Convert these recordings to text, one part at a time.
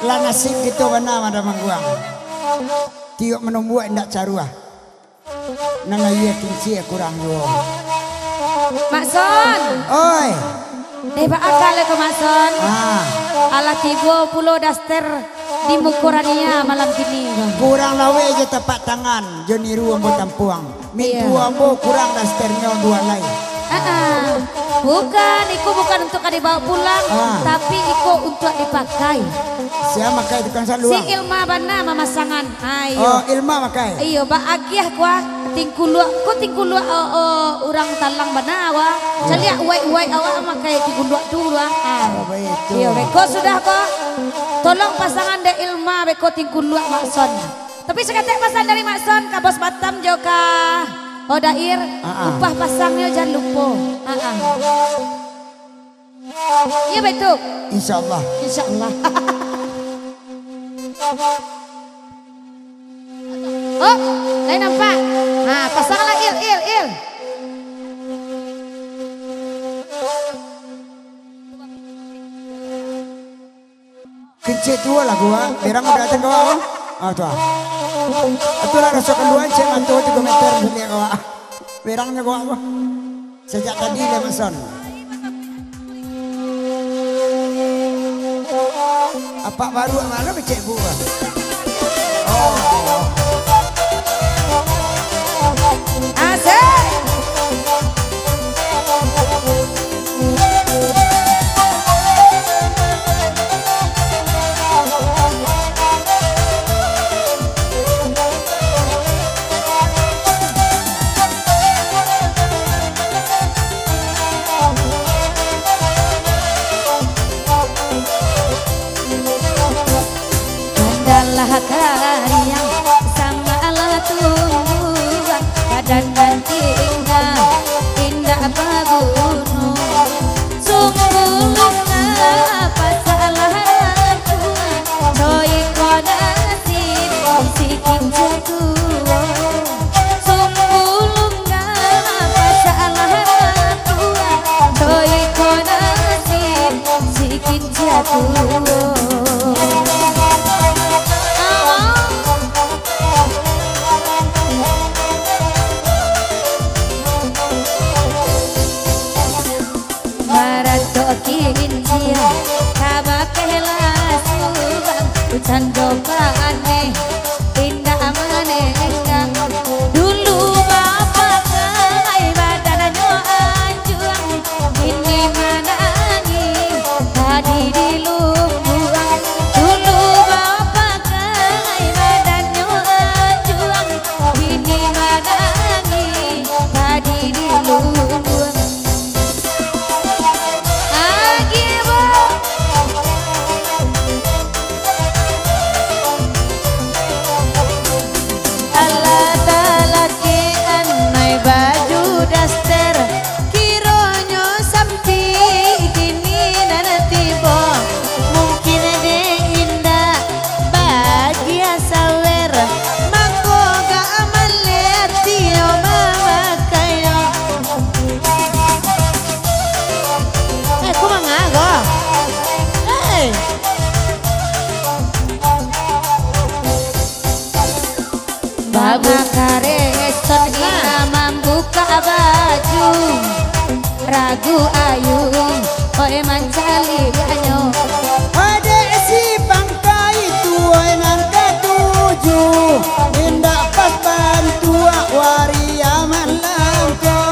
Lah nasib gitu benar ada mangguang. Tiok menumbuh ndak caruah. Nana iya kinci kurang yo. Makson. Oi. Deba akal ke Makson. Ala 30 daster di mukurania malam kini. Kurang lawe aja tepat tangan. Jo niru ambo tampuang. Mintu ambo kurang dasternya dua lain. Bukan, bukan untuk dibawa pulang, tapi untuk dipakai. Siapa makai tukang saluang? Si Ilma bana mamasangan. Ayo. Oh, Ilma makai. Iyo, baagiah kuah tingkulu orang talang bana wa. Celia uai awak makai tingkulu dulu. Iyo, beko sudah kok. Tolong pasangan de Ilma beko tingkulu Makson. Tapi seketek pasan dari Makson ke Bos Batam juga. Odair, upah pasangnya jangan lupa. Iya betul. Insya Allah. Insya Allah. Oh, lain nampak. Nah, pasanglah il. Kencet tua lah gua. Berang udah datang kau. Tuh. Itulah rasa keluar cek mantu 3 meter dia kau. Berangnya kau apa? Sejak tadi dia Makson. Apa baru mana becek gua? Oh. Asik. Karya sama ala tumbuhan kadang nanti indah bagunung sungguh apa salah aku coy konasib sikin jatuh sungguh apa salah aku coy konasib sikin jatuh. Kincia kaba kelas subang ucan jopane indah manengang dulu bapak kai badannya anjuang ini manangi tadi di lumbuang dulu bapak kai badannya anjuang ini manangi tadi di lumbuang. Babu kareston ina membuka baju ragu ayung oe mancali anyo ada si bangkai tua nan ketujuh indah pas bantua waria malangko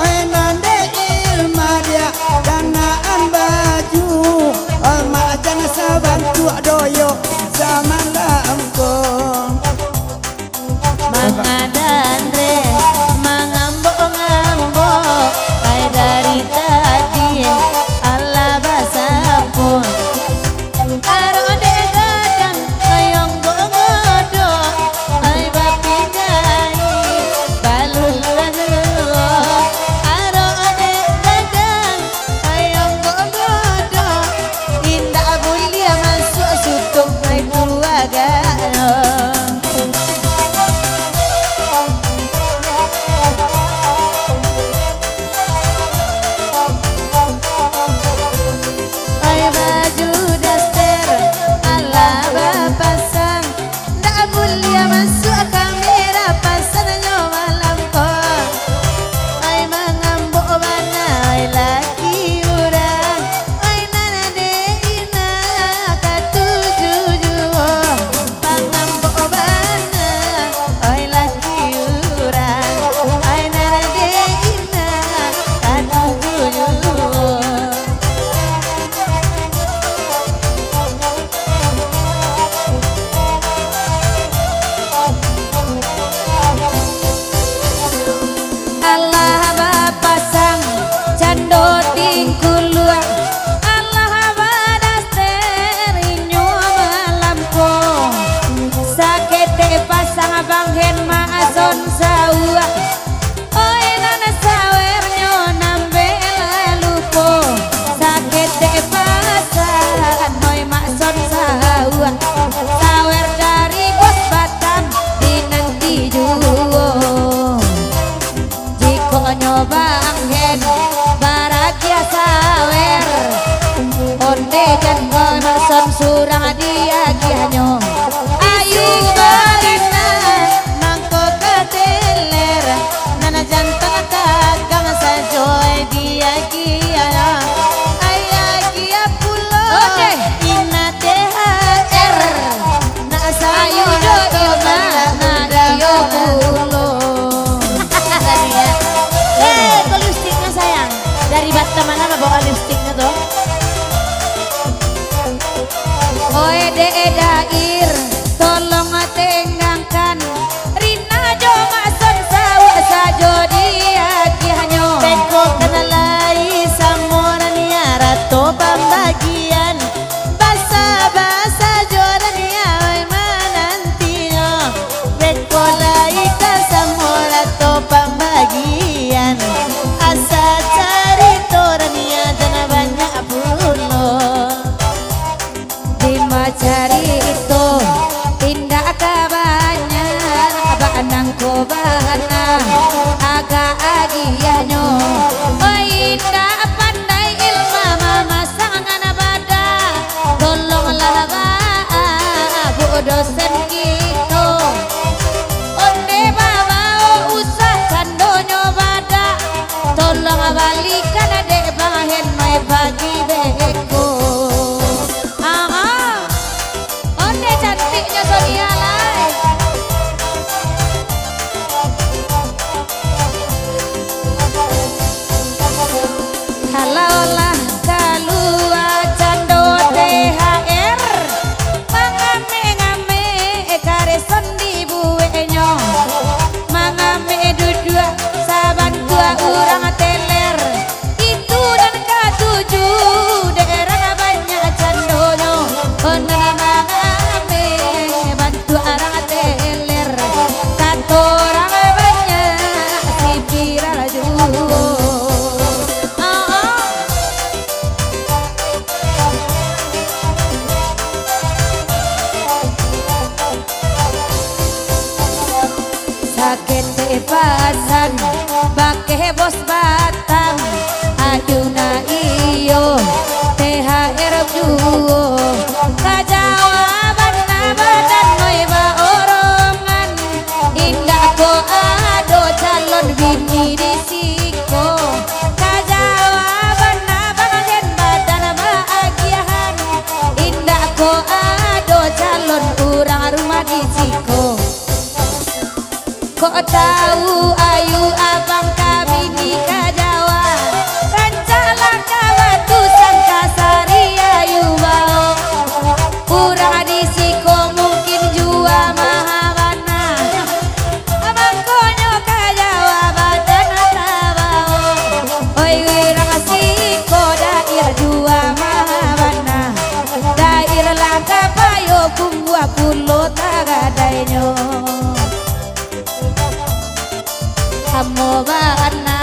enan de Ilma dia danaan baju macan sabantu doyo zaman lamkong mengadandre mengambok-ngambok kayak dari tadi Oi de dair tolong tenggangkan Rina jo mason sawa sajo dia kihanyo Beko kenalai samorania rato pembagian Basa-basa jorania oi manantino Beko lai ka samorato pembagian Asa cari torania dana banyak pulo di macari itu tindak kabanya banang ko bana agak agianyo oi indah pandai ilma mama sangan abada tolonglah ba bu dosen gitu onde baba usah kandonyo bada tolong balikan adek bahen mai bagi beko onde cantiknya Sonia lai kalau lah kalua cando THR mangame-ngame kareson di buenyo mangame dudua saban tua urang teler itu dan katujuh daerah banyak candonyo onana mangame bantu arang teler katorang banyak si viral juo sakit pasan bake bos batang aduna iyo THR juo kajawaban badan noi ba orongan indah ko ado calon bini risiko kajawaban badan bahagiahan indah ko ado calon urang rumah risiko kok tahu ayu abang kami nikah Jawa rancalah kawatu sangka sari ayu bau kurang disiko mungkin jua mahabana abang konyo ka Jawa badan tabau oi wirang siko dair jua mahabana dair langka payo kumbu pulo tagadainyo Amo bana